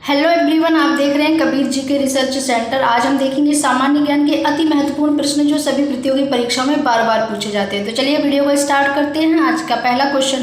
Hello everyone, आप देख रहे हैं कबीर जी के रिसर्च सेंटर। आज हम देखेंगे सामान्य ज्ञान के अति महत्वपूर्ण प्रश्न जो सभी प्रतियोगी परीक्षाओं में बार बार पूछे जाते हैं। तो चलिए वीडियो को स्टार्ट करते हैं। आज का पहला क्वेश्चन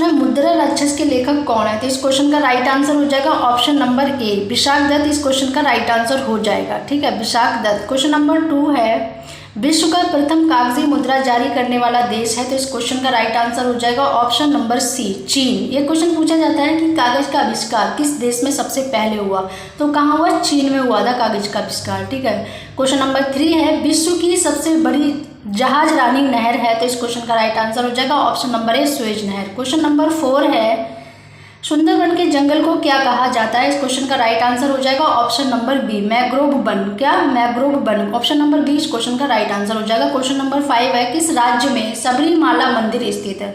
है मुद्रा राक्षस के लेखक कौन है। तो इस क्वेश्चन का राइट आंसर हो जाएगा option number A, Vishakh Datt. इस क्वेश्चन का राइट आंसर हो जाएगा, ठीक है, विशाख दत्त। क्वेश्चन नंबर 2 है विश्व का प्रथम कागजी मुद्रा जारी करने वाला देश है। तो इस क्वेश्चन का राइट आंसर हो जाएगा ऑप्शन नंबर सी, चीन। ये क्वेश्चन पूछा जाता है कि कागज का आविष्कार किस देश में सबसे पहले हुआ। तो कहाँ हुआ? चीन में हुआ था कागज का आविष्कार, ठीक है। क्वेश्चन नंबर 3 है विश्व की सबसे बड़ी जहाज रानी नहर है। तो इस क्वेश्चन का राइट आंसर हो जाएगा ऑप्शन नंबर ए, सुएज नहर। क्वेश्चन नंबर 4 है सुंदरबन के जंगल को क्या कहा जाता है। इस क्वेश्चन का राइट आंसर हो जाएगा ऑप्शन नंबर बी, मैंग्रोव वन। क्या? मैंग्रोव वन। ऑप्शन नंबर बी इस क्वेश्चन का राइट आंसर हो जाएगा। क्वेश्चन नंबर 5 है किस राज्य में सबरीमाला मंदिर स्थित है।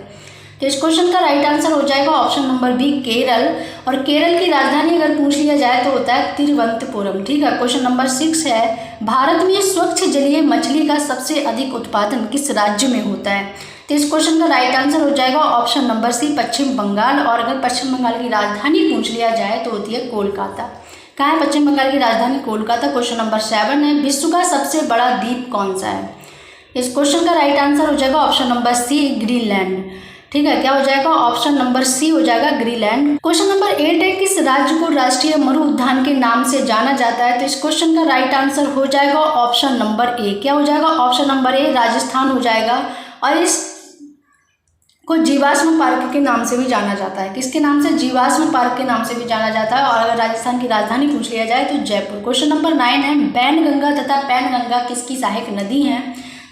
तो इस क्वेश्चन का राइट आंसर हो जाएगा ऑप्शन नंबर बी, केरल। और केरल की राजधानी अगर पूछ लिया जाए तो होता है तिरुवनंतपुरम, ठीक है। क्वेश्चन नंबर 6 है भारत में स्वच्छ जलीय मछली का सबसे अधिक उत्पादन किस राज्य में होता है। तो इस क्वेश्चन का राइट आंसर हो जाएगा ऑप्शन नंबर सी, पश्चिम बंगाल। और अगर पश्चिम बंगाल की राजधानी पूछ लिया जाए तो होती है कोलकाता। कहाँ है पश्चिम बंगाल की राजधानी? कोलकाता। क्वेश्चन नंबर 7 है विश्व का सबसे बड़ा द्वीप कौन सा है। इस क्वेश्चन का राइट आंसर हो जाएगा ऑप्शन नंबर सी, ग्रीनलैंड, ठीक है। क्या हो जाएगा? ऑप्शन नंबर सी हो जाएगा, ग्रीनलैंड। क्वेश्चन नंबर 8 है किस राज्य को राष्ट्रीय मरु उद्यान के नाम से जाना जाता है। तो इस क्वेश्चन का राइट आंसर हो जाएगा ऑप्शन नंबर ए। क्या हो जाएगा? ऑप्शन नंबर ए, राजस्थान हो जाएगा। और इस को जीवाश्म पार्क के नाम से भी जाना जाता है। किसके नाम से? जीवाश्म पार्क के नाम से भी जाना जाता है। और अगर राजस्थान की राजधानी पूछ लिया जाए तो जयपुर। क्वेश्चन नंबर 9 है बैनगंगा तथा पैनगंगा किसकी सहायक नदी है।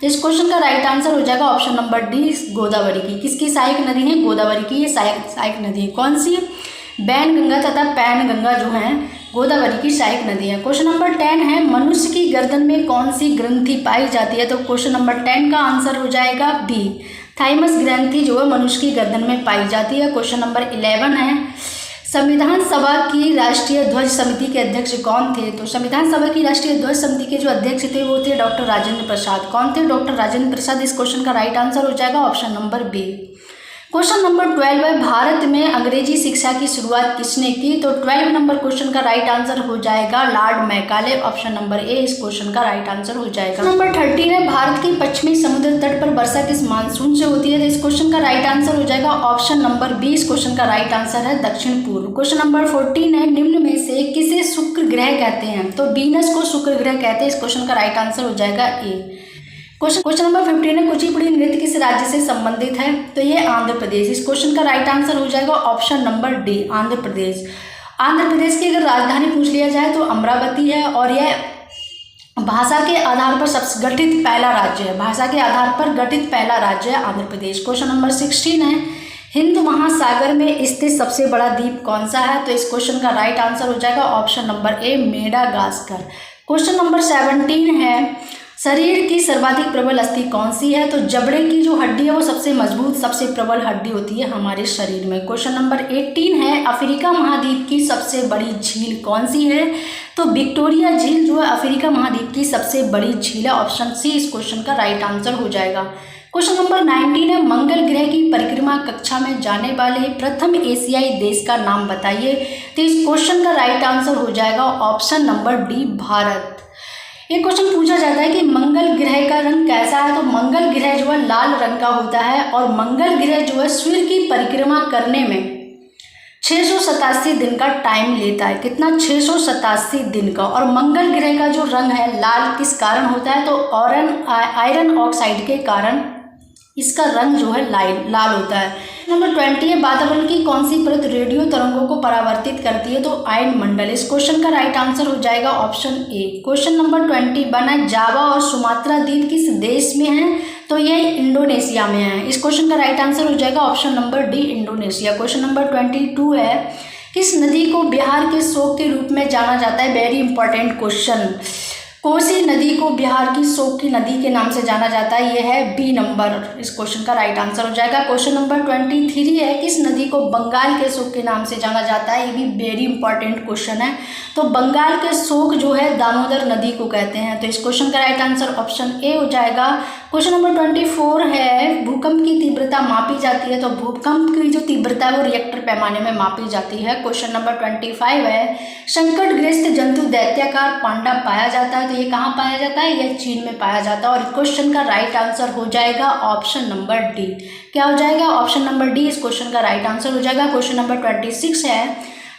तो इस क्वेश्चन का राइट आंसर हो जाएगा ऑप्शन नंबर डी, गोदावरी की। किसकी सहायक नदी है? गोदावरी की ये सहायक नदी है। कौन सी? बैनगंगा तथा पैनगंगा जो है गोदावरी की सहायक नदी है। क्वेश्चन नंबर 10 है मनुष्य की गर्दन में कौन सी ग्रंथि पाई जाती है। तो क्वेश्चन नंबर 10 का आंसर हो जाएगा बी, थाइमस ग्रंथि जो है मनुष्य की गर्दन में पाई जाती है। क्वेश्चन नंबर 11 है संविधान सभा की राष्ट्रीय ध्वज समिति के अध्यक्ष कौन थे। तो संविधान सभा की राष्ट्रीय ध्वज समिति के जो अध्यक्ष थे वो थे डॉक्टर राजेंद्र प्रसाद। कौन थे? डॉक्टर राजेंद्र प्रसाद। इस क्वेश्चन का राइट आंसर हो जाएगा option number B. Question number 12 है भारत में अंग्रेजी शिक्षा की शुरुआत किसने की। तो 12 नंबर क्वेश्चन का राइट आंसर हो जाएगा लॉर्ड मैकाले। ऑप्शन नंबर ए इस क्वेश्चन का राइट आंसर हो जाएगा। नंबर 13 है भारत के पश्चिमी समुद्र तट पर वर्षा किस मानसून से होती है। तो इस क्वेश्चन का राइट आंसर हो जाएगा ऑप्शन नंबर बी। इस क्वेश्चन का राइट आंसर है दक्षिण पूर्व। क्वेश्चन नंबर 14 है निम्न में से किसे शुक्र ग्रह कहते हैं। तो वीनस को शुक्र ग्रह कहते हैं। इस क्वेश्चन का राइट आंसर हो जाएगा ए। क्वेश्चन नंबर 15 है कुचिपुड़ी नृत्य किस राज्य से संबंधित है। तो ये आंध्र प्रदेश। इस क्वेश्चन का राइट आंसर हो जाएगा option number D, Andhra Pradesh. Andhra Pradesh की अगर राजधानी पूछ लिया जाए तो अमरावती है। और यह भाषा के आधार पर सबसे गठित पहला राज्य है। भाषा के आधार पर गठित पहला राज्य है आंध्र प्रदेश। क्वेश्चन नंबर 16 है हिंद महासागर में स्थित सबसे बड़ा द्वीप कौन सा है। तो इस क्वेश्चन का राइट आंसर हो जाएगा ऑप्शन नंबर ए, मेडागास्कर। क्वेश्चन नंबर 17 है शरीर की सर्वाधिक प्रबल अस्थि कौन सी है। तो जबड़े की जो हड्डी है वो सबसे मजबूत सबसे प्रबल हड्डी होती है हमारे शरीर में। क्वेश्चन नंबर 18 है अफ्रीका महाद्वीप की सबसे बड़ी झील कौन सी है। तो विक्टोरिया झील जो है अफ्रीका महाद्वीप की सबसे बड़ी झील है। ऑप्शन सी इस क्वेश्चन का राइट आंसर हो जाएगा। क्वेश्चन नंबर 19 है मंगल ग्रह की परिक्रमा कक्षा में जाने वाले प्रथम एशियाई देश का नाम बताइए। तो इस क्वेश्चन का राइट आंसर हो जाएगा ऑप्शन नंबर डी, भारत। एक क्वेश्चन पूछा जाता है कि मंगल ग्रह का रंग कैसा है। तो मंगल ग्रह जो है लाल रंग का होता है। और मंगल ग्रह जो है सूर्य की परिक्रमा करने में 687 दिन का टाइम लेता है। कितना? 687 दिन का। और मंगल ग्रह का जो रंग है लाल किस कारण होता है। तो आयरन ऑक्साइड के कारण इसका रंग जो है लाल होता है। नंबर 20 है वातावरण की कौन सी परत रेडियो तरंगों को परावर्तित करती है। तो आयन मंडल। इस क्वेश्चन का राइट आंसर हो जाएगा ऑप्शन ए। क्वेश्चन नंबर 21 है जावा और सुमात्रा द्वीप किस देश में है। तो ये इंडोनेशिया में है। इस क्वेश्चन का राइट आंसर हो जाएगा option number D, Indonesia. Question number 22 है किस नदी को बिहार के शोक के रूप में जाना जाता है। Very important question. कोसी नदी को बिहार की शोक की नदी के नाम से जाना जाता है, यह है बी नंबर इस क्वेश्चन का राइट आंसर हो जाएगा। क्वेश्चन नंबर 23 है, किस नदी को बंगाल के शोक के नाम से जाना जाता है, ये भी वेरी इंपॉर्टेंट क्वेश्चन है। तो बंगाल के शोक जो है दामोदर नदी को कहते हैं, तो इस क्वेश्चन का राइट आंसर ऑप्शन ए हो जाएगा। क्वेश्चन नंबर 24 है, भूकंप की तीव्रता मापी जाती है, तो भूकंप की जो तीव्रता है वो रिएक्टर पैमाने में मापी जाती है। क्वेश्चन नंबर 25 है, संकटग्रस्त जंतु दैत्याकार पांडा पाया जाता है, तो ये कहाँ पाया जाता है, यह चीन में पाया जाता है। और क्वेश्चन का राइट आंसर हो जाएगा ऑप्शन नंबर डी। क्या हो जाएगा, ऑप्शन नंबर डी इस क्वेश्चन का राइट आंसर हो जाएगा। क्वेश्चन नंबर 26 है,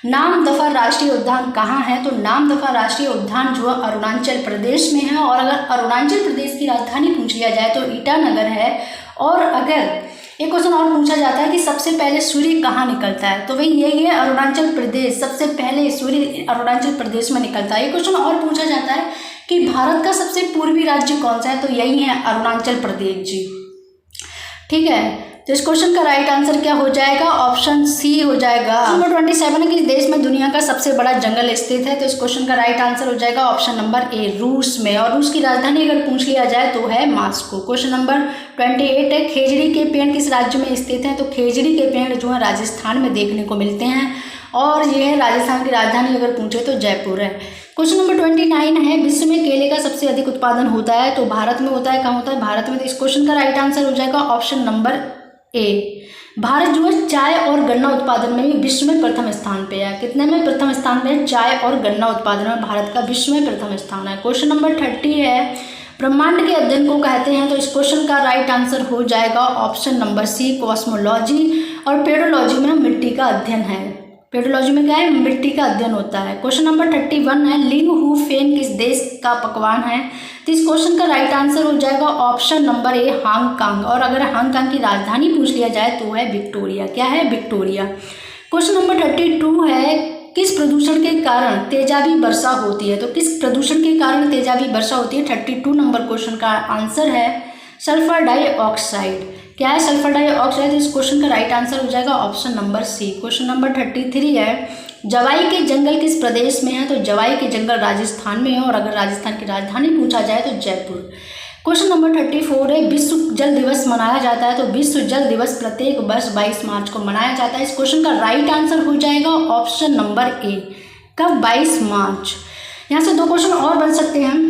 नामदफा राष्ट्रीय उद्यान कहाँ है, तो नामदफा राष्ट्रीय उद्यान जो अरुणाचल प्रदेश में है, और अगर अरुणाचल प्रदेश की राजधानी पूछ लिया जाए तो ईटानगर है। और अगर एक क्वेश्चन और पूछा जाता है कि सबसे पहले सूर्य कहाँ निकलता है, तो वही यही है अरुणाचल प्रदेश, सबसे पहले सूर्य अरुणाचल प्रदेश में निकलता है। एक क्वेश्चन और पूछा जाता है कि भारत का सबसे पूर्वी राज्य कौन सा है, तो यही है अरुणाचल प्रदेश जी। ठीक है, तो इस क्वेश्चन का राइट आंसर क्या हो जाएगा, ऑप्शन सी हो जाएगा। नंबर 27 है, किस देश में दुनिया का सबसे बड़ा जंगल स्थित है, तो इस क्वेश्चन का राइट आंसर हो जाएगा ऑप्शन नंबर ए, रूस में। और रूस की राजधानी अगर पूछ लिया जाए तो है मॉस्को। क्वेश्चन नंबर 28 है, खेजड़ी के पेड़ किस राज्य में स्थित हैं, तो खेजड़ी के पेड़ जो है राजस्थान में देखने को मिलते हैं, और ये है राजस्थान की राजधानी अगर पूछे तो जयपुर है। क्वेश्चन नंबर 29 है, विश्व में केले का सबसे अधिक उत्पादन होता है, तो भारत में होता है, कहाँ होता है, भारत में। तो इस क्वेश्चन का राइट आंसर हो जाएगा ऑप्शन नंबर ए। भारत जो है चाय और गन्ना उत्पादन में भी विश्व में प्रथम स्थान पे है। कितने में प्रथम स्थान पे है, चाय और गन्ना उत्पादन में भारत का विश्व में प्रथम स्थान है। क्वेश्चन नंबर 30 है, ब्रह्मांड के अध्ययन को कहते हैं, तो इस क्वेश्चन का राइट आंसर हो जाएगा ऑप्शन नंबर सी, कॉस्मोलॉजी। और पेडोलॉजी में मिट्टी का अध्ययन है, पेडोलॉजी में क्या है, मिट्टी का अध्ययन होता है। क्वेश्चन नंबर 31 है, लिंग हु फेन किस देश का पकवान है, तो इस क्वेश्चन का राइट आंसर हो जाएगा ऑप्शन नंबर ए, हांगकांग। और अगर हांगकांग की राजधानी पूछ लिया जाए तो है विक्टोरिया। क्या है, विक्टोरिया। क्वेश्चन नंबर 32 है, किस प्रदूषण के कारण तेजाबी वर्षा होती है, तो किस प्रदूषण के कारण तेजाबी वर्षा होती है, 32 नंबर क्वेश्चन का आंसर है सल्फर डाइऑक्साइड। क्या है, सल्फर डाइऑक्साइड। इस क्वेश्चन का राइट आंसर हो जाएगा option number C. Question number 33 है, जवाई के जंगल किस प्रदेश में है, तो जवाई के जंगल राजस्थान में है, और अगर राजस्थान की राजधानी पूछा जाए तो जयपुर। क्वेश्चन नंबर 34 है, विश्व जल दिवस मनाया जाता है, तो विश्व जल दिवस प्रत्येक वर्ष 22 मार्च को मनाया जाता है। इस क्वेश्चन का राइट आंसर हो जाएगा ऑप्शन नंबर ए, कब, 22 मार्च। यहाँ से दो क्वेश्चन और बन सकते हैं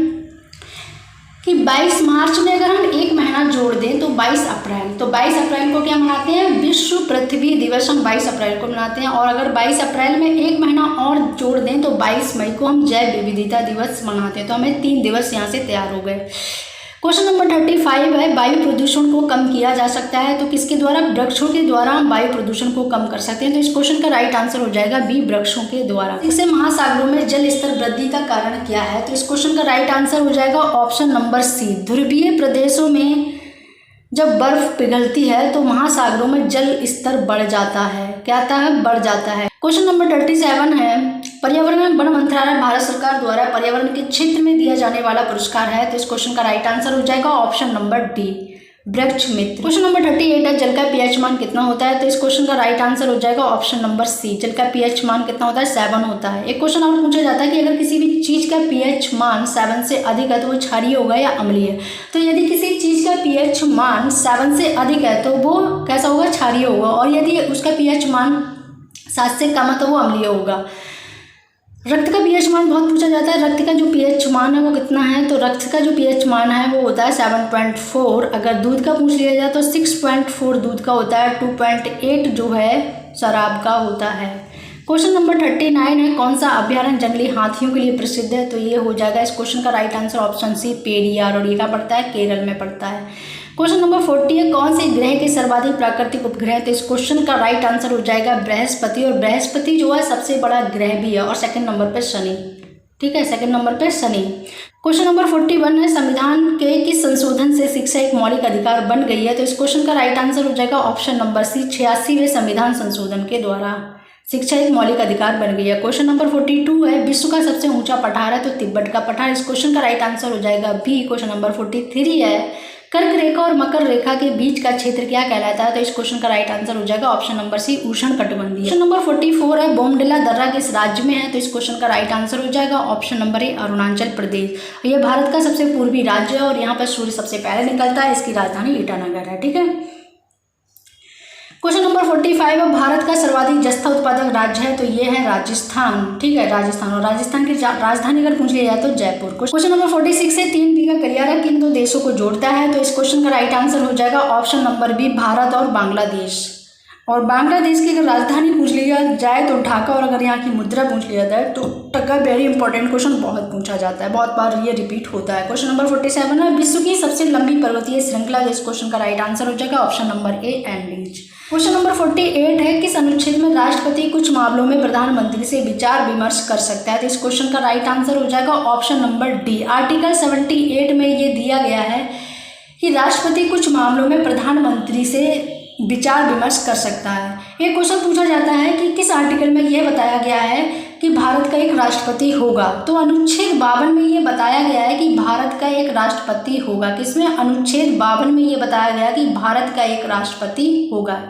कि 22 मार्च में अगर हम एक महीना जोड़ दें तो 22 अप्रैल, तो 22 अप्रैल को क्या मनाते हैं, विश्व पृथ्वी दिवस हम 22 अप्रैल को मनाते हैं। और अगर 22 अप्रैल में एक महीना और जोड़ दें तो 22 मई को हम जैव विविधता दिवस मनाते हैं। तो हमें 3 दिवस यहाँ से तैयार हो गए। क्वेश्चन नंबर 35 है, वायु प्रदूषण को कम किया जा सकता है, तो किसके द्वारा, वृक्षों के द्वारा हम वायु प्रदूषण को कम कर सकते हैं। तो इस क्वेश्चन का राइट आंसर हो जाएगा बी, वृक्षों के द्वारा। इससे महासागरों में जल स्तर वृद्धि का कारण क्या है, तो इस क्वेश्चन का राइट आंसर हो जाएगा ऑप्शन नंबर सी, ध्रुवीय प्रदेशों में जब बर्फ पिघलती है तो महासागरों में जल स्तर बढ़ जाता है। क्या आता है, बढ़ जाता है। क्वेश्चन नंबर 37 है, पर्यावरण एवं वन मंत्रालय भारत सरकार द्वारा पर्यावरण के क्षेत्र में दिया जाने वाला पुरस्कार है, तो इस क्वेश्चन का राइट आंसर हो जाएगा ऑप्शन नंबर डी, वृक्ष मित्र। क्वेश्चन नंबर 38 है, जल का पीएच मान कितना होता है, तो इस क्वेश्चन का राइट आंसर हो जाएगा ऑप्शन नंबर सी, जल का पीएच मान कितना होता है, 7 होता है। एक क्वेश्चन और पूछा जाता है कि अगर किसी भी चीज का पीएच मान 7 से अधिक है तो वो क्षारीय होगा या अम्लीय। तो यदि किसी चीज का पीएच मान 7 से अधिक है तो वो कैसा होगा, क्षारीय होगा, और यदि उसका पीएच मान 7 से कम है तो वो अम्लीय होगा। रक्त का पीएच मान बहुत पूछा जाता है, रक्त का जो पीएच मान है वो कितना है, तो रक्त का जो पीएच मान है वो होता है 7.4। अगर दूध का पूछ लिया जाए तो 6.4 दूध का होता है, 2.8 जो है शराब का होता है। क्वेश्चन नंबर 39 है, कौन सा अभ्यारण्य जंगली हाथियों के लिए प्रसिद्ध है, तो ये हो जाएगा इस क्वेश्चन का right answer option C, Periyar, और ये क्या पड़ता है, केरल में पड़ता है। क्वेश्चन नंबर 40 है, कौन से ग्रह के सर्वाधिक प्राकृतिक उपग्रह, तो इस क्वेश्चन का राइट आंसर हो जाएगा बृहस्पति, और बृहस्पति जो है सबसे बड़ा ग्रह भी है, और सेकंड नंबर पे शनि। ठीक है, सेकंड नंबर पे शनि। क्वेश्चन नंबर 41 है, संविधान के किस संशोधन से शिक्षा एक मौलिक अधिकार बन गई है, तो इस क्वेश्चन का राइट आंसर हो जाएगा ऑप्शन नंबर सी, 86वें संविधान संशोधन के द्वारा शिक्षा एक मौलिक अधिकार बन गई है। क्वेश्चन नंबर 42 है, विश्व का सबसे ऊंचा पठार है, तो तिब्बत का पठार। इस क्वेश्चन का राइट आंसर हो जाएगा बी। क्वेश्चन नंबर 43 है, कर्क रेखा और मकर रेखा के बीच का क्षेत्र क्या कहलाता है? तो इस क्वेश्चन का राइट आंसर हो जाएगा ऑप्शन नंबर सी, उष्णकटिबंधीय। क्वेश्चन नंबर 44 है, बोमडिला दर्रा किस राज्य में है? तो इस क्वेश्चन का राइट आंसर हो जाएगा ऑप्शन नंबर ए, अरुणाचल प्रदेश। यह भारत का सबसे पूर्वी राज्य है और यहाँ पर सूर्य सबसे पहले निकलता है। इसकी राजधानी ईटानगर है। ठीक है। क्वेश्चन नंबर 45 है, भारत का सर्वाधिक जस्ता उत्पादक राज्य है? तो ये है राजस्थान। ठीक है, राजस्थान। और राजस्थान की राजधानी अगर पूछ लिया जाए तो जयपुर। क्वेश्चन नंबर 46 है, 3 बीघा गलियारा किन 2 देशों को जोड़ता है? तो इस क्वेश्चन का राइट आंसर हो जाएगा ऑप्शन नंबर बी, भारत और बांग्लादेश। और बांग्लादेश की अगर राजधानी पूछ लिया जाए तो ढाका, और अगर यहाँ की मुद्रा पूछ लिया जाए तो टका। वेरी इंपॉर्टेंट क्वेश्चन, बहुत पूछा जाता है, बहुत बार ये रिपीट होता है। क्वेश्चन नंबर 47 है, विश्व की सबसे लंबी पर्वतीय श्रृंखला? इस क्वेश्चन का राइट आंसर हो जाएगा ऑप्शन नंबर ए, एंडीज। क्वेश्चन नंबर 48 है, किस अनुच्छेद में राष्ट्रपति कुछ मामलों में प्रधानमंत्री से विचार विमर्श कर सकता है? तो इस क्वेश्चन का राइट आंसर हो जाएगा ऑप्शन नंबर डी, आर्टिकल 78 में ये दिया गया है कि राष्ट्रपति कुछ मामलों में प्रधानमंत्री से विचार विमर्श कर सकता है। ये क्वेश्चन पूछा जाता है कि किस आर्टिकल में यह बताया गया है कि भारत का एक राष्ट्रपति होगा? तो अनुच्छेद 52 में ये बताया गया है कि भारत का एक राष्ट्रपति होगा। किसमें? अनुच्छेद 52 में ये बताया गया कि भारत का एक राष्ट्रपति होगा।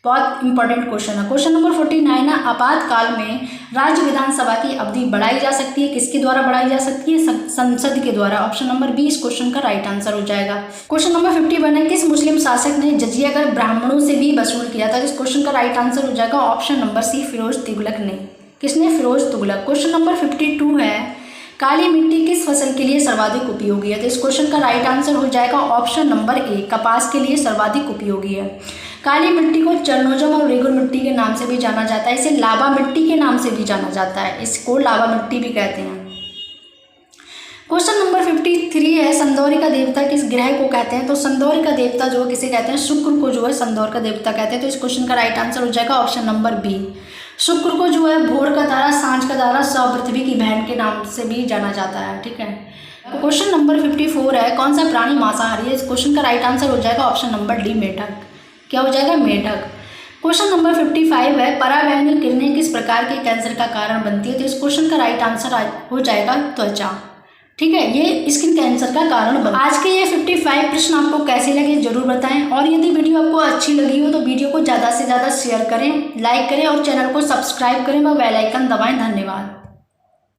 बहुत इंपॉर्टेंट क्वेश्चन है। क्वेश्चन नंबर 49 है, आपातकाल में राज्य विधानसभा की अवधि बढ़ाई जा सकती है? किसके द्वारा बढ़ाई जा सकती है? संसद के द्वारा। ऑप्शन नंबर बी इस क्वेश्चन का राइट आंसर हो जाएगा। क्वेश्चन नंबर 51 है, किस मुस्लिम शासक ने जजिया कर ब्राह्मणों से भी वसूल किया था? इस क्वेश्चन का राइट आंसर हो जाएगा option number C, Firoz Tughlaq ने। किसने? फिरोज तुगलक। क्वेश्चन नंबर 52 है, काली मिट्टी किस फसल के लिए सर्वाधिक उपयोगी है? तो इस क्वेश्चन का राइट आंसर हो जाएगा ऑप्शन नंबर ए, कपास के लिए सर्वाधिक उपयोगी है। काली मिट्टी को चरनोजम और रेगुर मिट्टी के नाम से भी जाना जाता है। इसे लावा मिट्टी के नाम से भी जाना जाता है। इसको लावा मिट्टी भी कहते हैं। क्वेश्चन नंबर 53 है, संदौरी का देवता किस ग्रह को कहते हैं? तो संदौरी का देवता जो है किसे कहते हैं? शुक्र को जो है संदौर का देवता कहते हैं। तो इस क्वेश्चन का राइट आंसर हो जाएगा ऑप्शन नंबर बी। शुक्र को जो है भोर का तारा, सांझ का तारा, पृथ्वी की बहन के नाम से भी जाना जाता है। ठीक है। क्वेश्चन नंबर 54 है, कौन सा प्राणी मांसाहारी है? इस क्वेश्चन का राइट आंसर हो जाएगा ऑप्शन नंबर डी, मेढक। क्या हो जाएगा? मेढक। क्वेश्चन नंबर 55 है, पराबैंगनी किरणें किस प्रकार के कैंसर का कारण बनती है? तो इस क्वेश्चन का राइट आंसर हो जाएगा त्वचा। ठीक है, ये स्किन कैंसर का कारण बनता है। आज के ये 55 प्रश्न आपको कैसे लगे जरूर बताएं, और यदि वीडियो आपको अच्छी लगी हो तो वीडियो को ज़्यादा से ज़्यादा शेयर करें, लाइक करें और चैनल को सब्सक्राइब करें व बेल आइकन दबाएं। धन्यवाद।